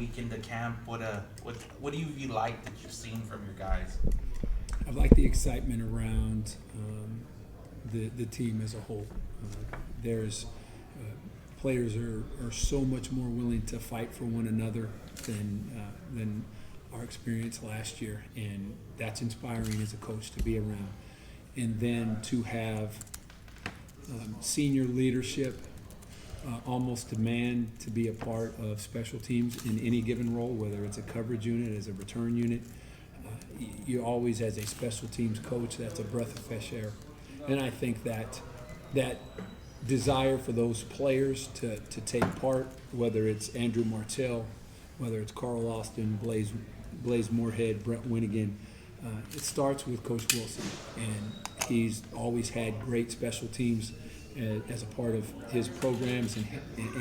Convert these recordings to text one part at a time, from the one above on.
week into camp? What do you like that you've seen from your guys? I like the excitement around the team as a whole. There's players are so much more willing to fight for one another than our experience last year, and that's inspiring as a coach to be around. And then to have senior leadership almost demand to be a part of special teams in any given role, whether it's a coverage unit, as a return unit. You always, as a special teams coach, that's a breath of fresh air. And I think that desire for those players to take part, whether it's Andrew Martell, whether it's Carl Austin, Blaze Moorhead, Brett Winnigan, it starts with Coach Wilson. And he's always had great special teams as a part of his programs and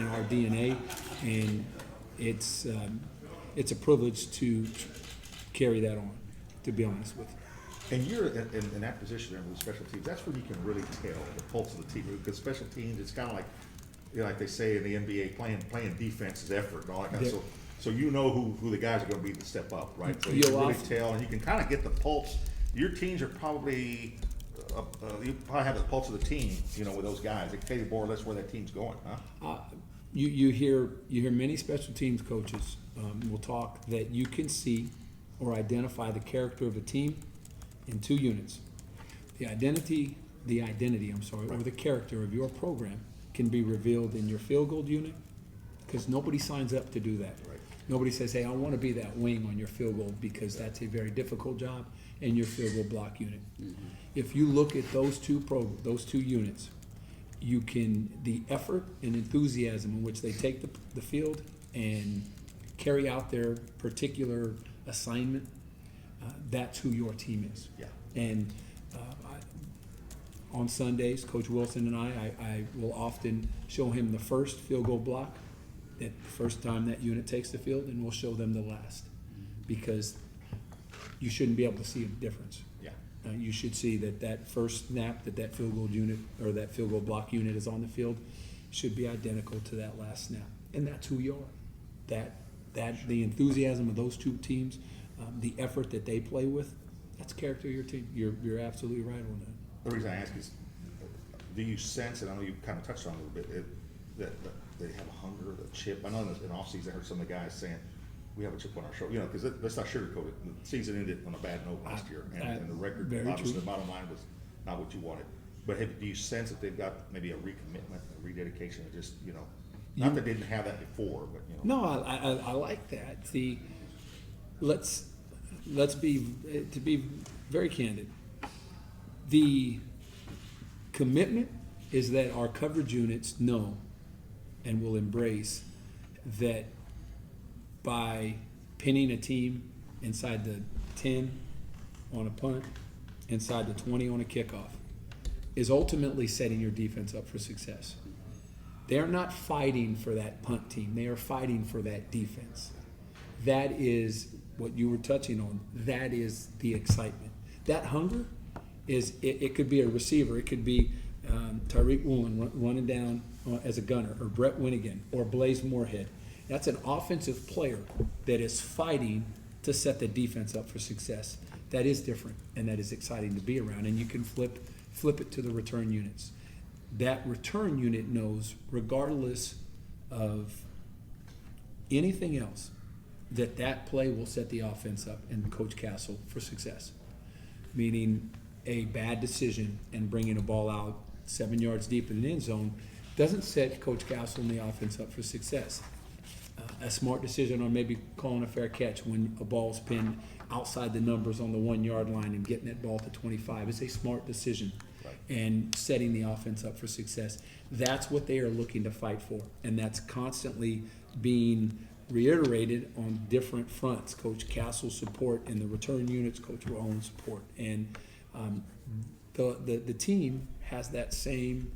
our DNA, and it's a privilege to carry that on, to be honest with you. And you're in that position there with the special teams. That's when you can really tell the pulse of the team, because special teams, it's kind of like, like they say in the NBA, playing defense is effort and all that kind of stuff. So you know who the guys are going to be to step up, right? So you can really tell, and you can kind of get the pulse. Your teams are probably. You probably have the pulse of the team, with those guys. They can tell you more or less where that team's going, huh? You hear many special teams coaches will talk that you can see or identify the character of a team in two units. The identity, or the character of your program can be revealed in your field goal unit, because nobody signs up to do that. Right. Nobody says, hey, I want to be that wing on your field goal, because that's a very difficult job, and your field goal block unit. Mm-hmm. If you look at those two units, the effort and enthusiasm in which they take the field and carry out their particular assignment, that's who your team is. Yeah. And on Sundays, Coach Wilson and I will often show him the first field goal block, the first time that unit takes the field, and we'll show them the last, because you shouldn't be able to see a difference. Yeah. You should see that first snap that field goal unit or that field goal block unit is on the field should be identical to that last snap, and that's who you are. The enthusiasm of those two teams, the effort that they play with, that's character of your team. You're absolutely right on that. The reason I ask is, do you sense, and I know you kind of touched on it a little bit, that they have a hunger, the chip? I know in off-season I heard some of the guys saying, we have a chip on our shoulder, because let's not sugarcoat it. The season ended on a bad note last year, and the record, obviously, the bottom line was not what you wanted. But do you sense that they've got maybe a recommitment, a rededication, and just, not that they didn't have that before, but No, I like that. Let's be, to be very candid, the commitment is that our coverage units know and will embrace that by pinning a team inside the 10 on a punt, inside the 20 on a kickoff, is ultimately setting your defense up for success. They're not fighting for that punt team. They are fighting for that defense. That is what you were touching on. That is the excitement. That hunger is, it could be a receiver. It could be Tyreek Woolen running down as a gunner, or Brett Winnigan, or Blaze Moorhead. That's an offensive player that is fighting to set the defense up for success. That is different, and that is exciting to be around. And you can flip it to the return units. That return unit knows, regardless of anything else, that play will set the offense up and Coach Castle for success. Meaning a bad decision and bringing a ball out 7 yards deep in the end zone doesn't set Coach Castle and the offense up for success. A smart decision on maybe calling a fair catch when a ball's pinned outside the numbers on the 1 yard line and getting that ball to 25 is a smart decision. Right. And setting the offense up for success. That's what they are looking to fight for, and that's constantly being reiterated on different fronts. Coach Castle's support in the return units, Coach Rowan's support, and the team has that same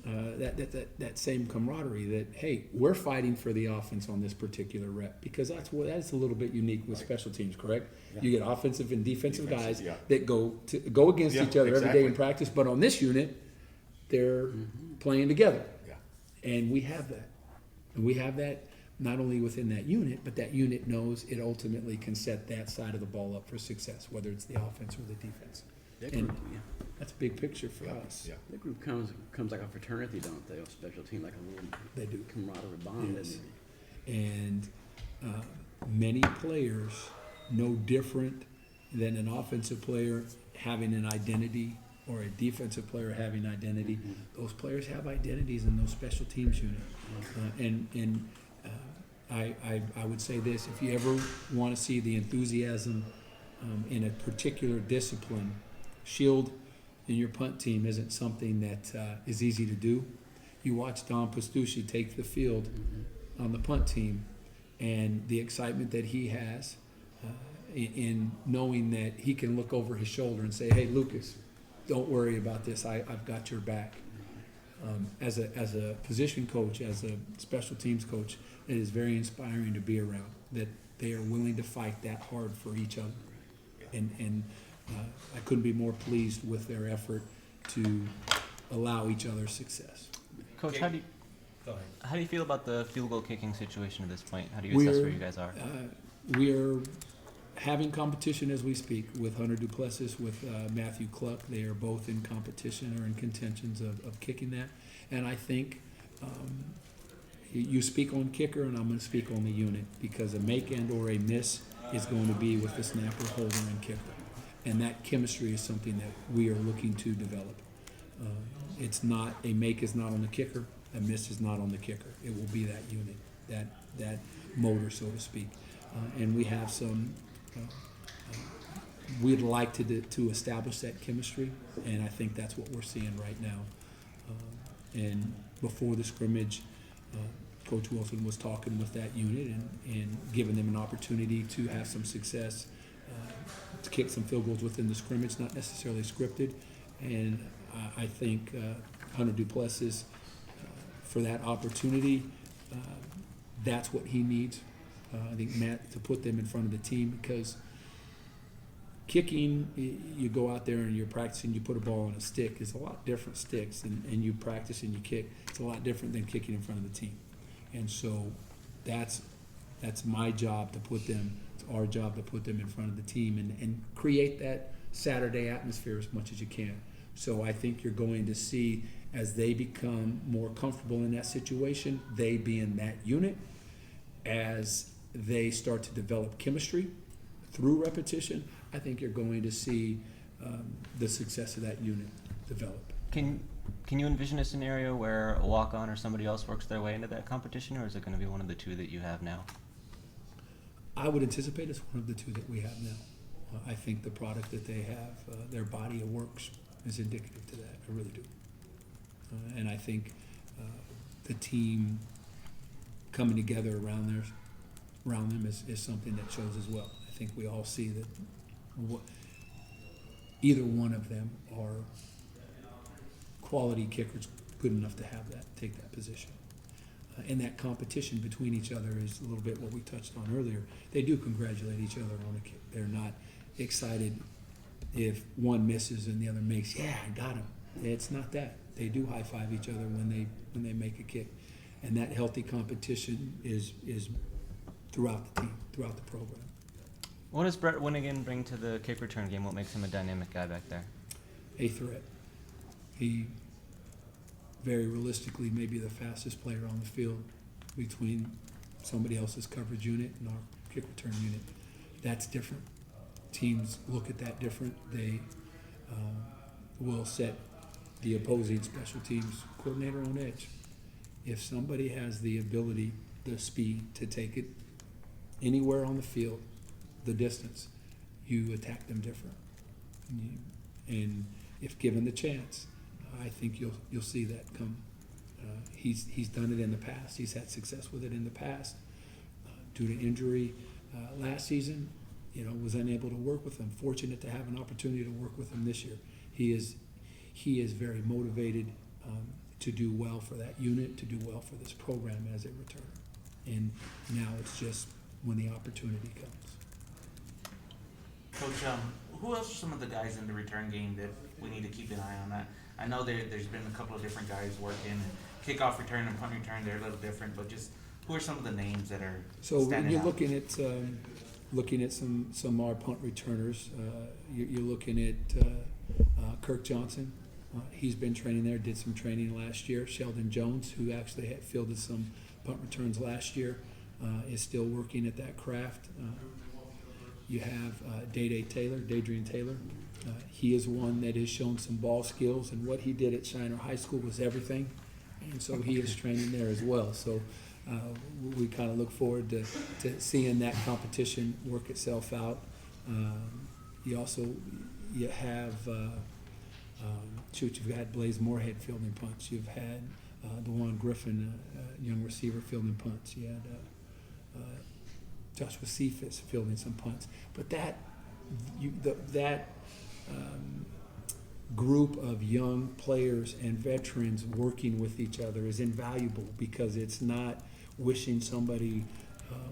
that same camaraderie. That, hey, we're fighting for the offense on this particular rep, because that's a little bit unique with special teams, correct? Yeah. You get offensive and defensive guys that go against each other every day in practice, but on this unit, they're playing together, and we have that. And we have that not only within that unit, but that unit knows it ultimately can set that side of the ball up for success, whether it's the offense or the defense. That And group, that's a big picture for us. Yeah. that group comes like a fraternity, don't they? A special team, like a little They do. camaraderie bond. Yes. Isn't it? And many players no different than an offensive player having an identity or a defensive player having identity. Those players have identities in those special teams unit. I would say this: if you ever want to see the enthusiasm in a particular discipline, shield in your punt team isn't something that is easy to do. You watch Don Pastucci take the field on the punt team, and the excitement that he has in knowing that he can look over his shoulder and say, "Hey, Lucas, don't worry about this. I've got your back." As a position coach, as a special teams coach, it is very inspiring to be around. That they are willing to fight that hard for each other, and I couldn't be more pleased with their effort to allow each other success. Coach, Go ahead. how do you feel about the field goal kicking situation at this point? How do you assess where you guys are? We are having competition as we speak with Hunter Duplessis, with Matthew Cluck. They are both in competition or in contentions of kicking that. And I think you speak on kicker, and I'm going to speak on the unit, because a make and or a miss is going to be with the snapper, holder, and kicker. And that chemistry is something that we are looking to develop. It's not, a make is not on the kicker, a miss is not on the kicker. It will be that unit, that motor, so to speak. And we have some, we'd like to establish that chemistry, and I think that's what we're seeing right now. And before the scrimmage, Coach Wilson was talking with that unit and giving them an opportunity to have some success, to kick some field goals within the scrimmage, not necessarily scripted. And I think Hunter Duplessis, for that opportunity, that's what he needs. I think Matt, to put them in front of the team, because kicking, you go out there and you're practicing, you put a ball on a stick, it's a lot different sticks, and you practice and you kick. It's a lot different than kicking in front of the team. And so that's my job to put them, it's our job to put them in front of the team and create that Saturday atmosphere as much as you can. So I think you're going to see, as they become more comfortable in that situation, they be in that unit, as they start to develop chemistry through repetition, I think you're going to see the success of that unit develop. Can you envision a scenario where a walk-on or somebody else works their way into that competition, or is it going to be one of the two that you have now? I would anticipate it's one of the two that we have now. I think the product that they have, their body of works, is indicative to that. I really do. And I think the team coming together around them is something that shows as well. I think we all see that either one of them are quality kickers, good enough to have that, take that position. And that competition between each other is a little bit what we touched on earlier. They do congratulate each other on a kick. They're not excited if one misses and the other makes, yeah, I got him. It's not that. They do high-five each other when they make a kick. And that healthy competition is throughout the team, throughout the program. What does Brett Winnigan bring to the kick return game? What makes him a dynamic guy back there? A threat. He very realistically may be the fastest player on the field between somebody else's coverage unit and our kick return unit. That's different. Teams look at that different. They will set the opposing special teams coordinator on edge. If somebody has the ability, the speed to take it anywhere on the field, the distance, you attack them different. And if given the chance, I think you'll see that come. He's done it in the past. He's had success with it in the past. Due to injury last season, was unable to work with him. Fortunate to have an opportunity to work with him this year. He is very motivated to do well for that unit, to do well for this program as it returns. And now it's just when the opportunity comes. Coach, who else are some of the guys in the return game that we need to keep an eye on? I know there's been a couple of different guys working, and kickoff return and punt return, they're a little different, but just Who are some of the names that are So when standing you're out? looking at some of our punt returners, you're looking at Kirk Johnson. He's been training there, did some training last year. Sheldon Jones, who actually had fielded some punt returns last year, is still working at that craft. You have Dadrian Taylor. He is one that has shown some ball skills, and what he did at Shiner High School was everything, and so he is training there as well. So we kind of look forward to seeing that competition work itself out. You have you've had Blaze Moorhead fielding punts. You've had DeJuan Griffin, young receiver, fielding punts. You had Joshua Cephas fielding some punts. But that group of young players and veterans working with each other is invaluable, because it's not wishing somebody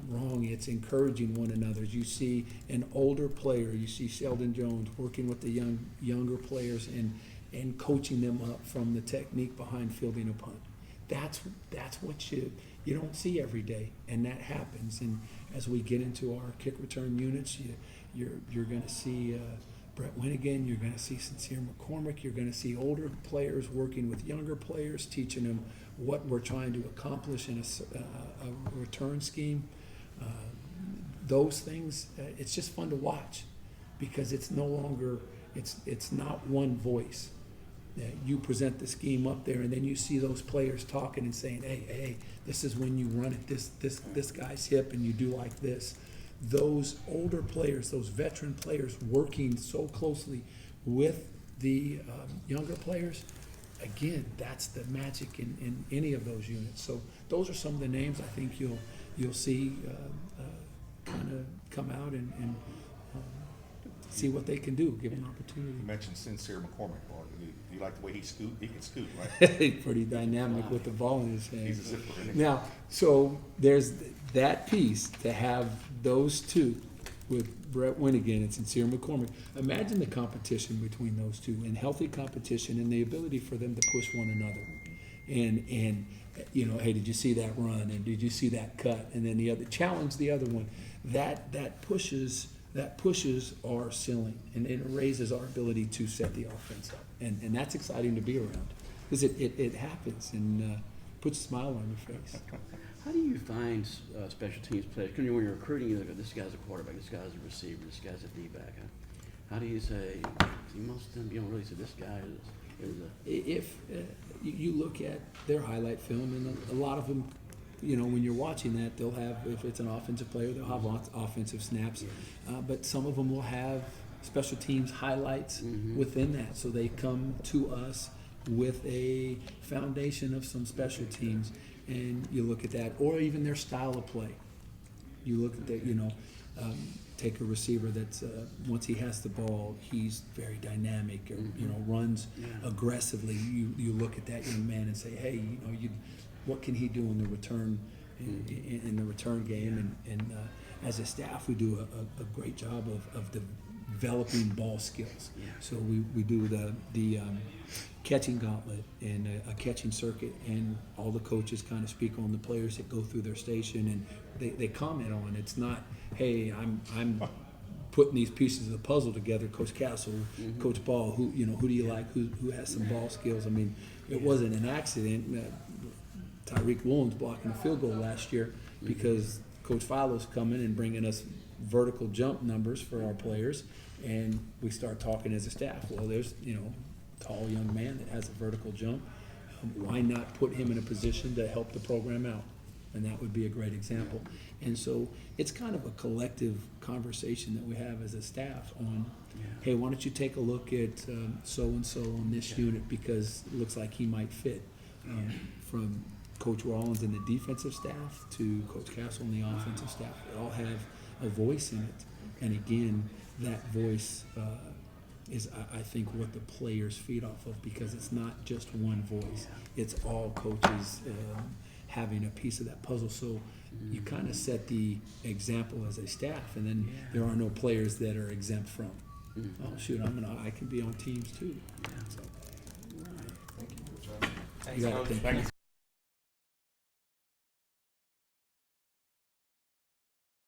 wrong, it's encouraging one another. You see an older player, you see Sheldon Jones working with the younger players and coaching them up from the technique behind fielding a punt. That's what you don't see every day, and that happens. And as we get into our kick return units, you're going to see Brett Winnigan, you're going to see Sincere McCormick, you're going to see older players working with younger players, teaching them what we're trying to accomplish in a return scheme. Those things, it's just fun to watch, because it's no longer, it's not one voice. You present the scheme up there, and then you see those players talking and saying, hey, this is when you run it, this guy's hip, and you do like this. Those older players, those veteran players working so closely with the younger players, again, that's the magic in any of those units. So those are some of the names I think you'll see kind of come out and see what they can do, given opportunity. You mentioned Sincere McCormick. Well, you like the way he scoot? He can scoot, right? Pretty dynamic with the ball in his hand. He's a zipper, isn't he? Now, so there's that piece, to have those two with Brett Winnigan and Sincere McCormick. Imagine the competition between those two, and healthy competition, and the ability for them to push one another. And hey, did you see that run? And did you see that cut? And then the other challenge, the other one. That pushes our ceiling, and it raises our ability to set the offense up. And that's exciting to be around, because it happens and puts a smile on your face. How do you find special teams players? When you're recruiting, you look at this guy's a quarterback, this guy's a receiver, this guy's a D-back. How do you say, most of them, you don't really say this guy is a... If you look at their highlight film, and a lot of them, when you're watching that, they'll have, if it's an offensive player, they'll have offensive snaps. But some of them will have special teams highlights within that. So they come to us with a foundation of some special teams, and you look at that, or even their style of play. You look at that, take a receiver that's, once he has the ball, he's very dynamic, or, runs aggressively. You look at that young man and say, hey, what can he do in the return in the return game? And as a staff, we do a great job of developing ball skills. So we do the catching gauntlet and a catching circuit, and all the coaches kind of speak on the players that go through their station, and they comment on. It's not, hey, I'm putting these pieces of the puzzle together, Coach Castle, Coach Ball, who do you like, who has some ball skills. I mean, it wasn't an accident. Tyreek Woolen's blocking a field goal last year because Coach Filo's coming and bringing us vertical jump numbers for our players, and we start talking as a staff. Well, there's tall young man that has a vertical jump. Why not put him in a position to help the program out? And that would be a great example. And so it's kind of a collective conversation that we have as a staff on, hey, why don't you take a look at so-and-so on this unit, because it looks like he might fit. From Coach Rollins and the defensive staff to Coach Castle and the offensive staff, they all have a voice in it. And again, that voice is, I think, what the players feed off of, because it's not just one voice. It's all coaches having a piece of that puzzle. So you kind of set the example as a staff, and then there are no players that are exempt from. Oh shoot, I can be on teams too. So, Thanks, you got it. Coach. Thank you.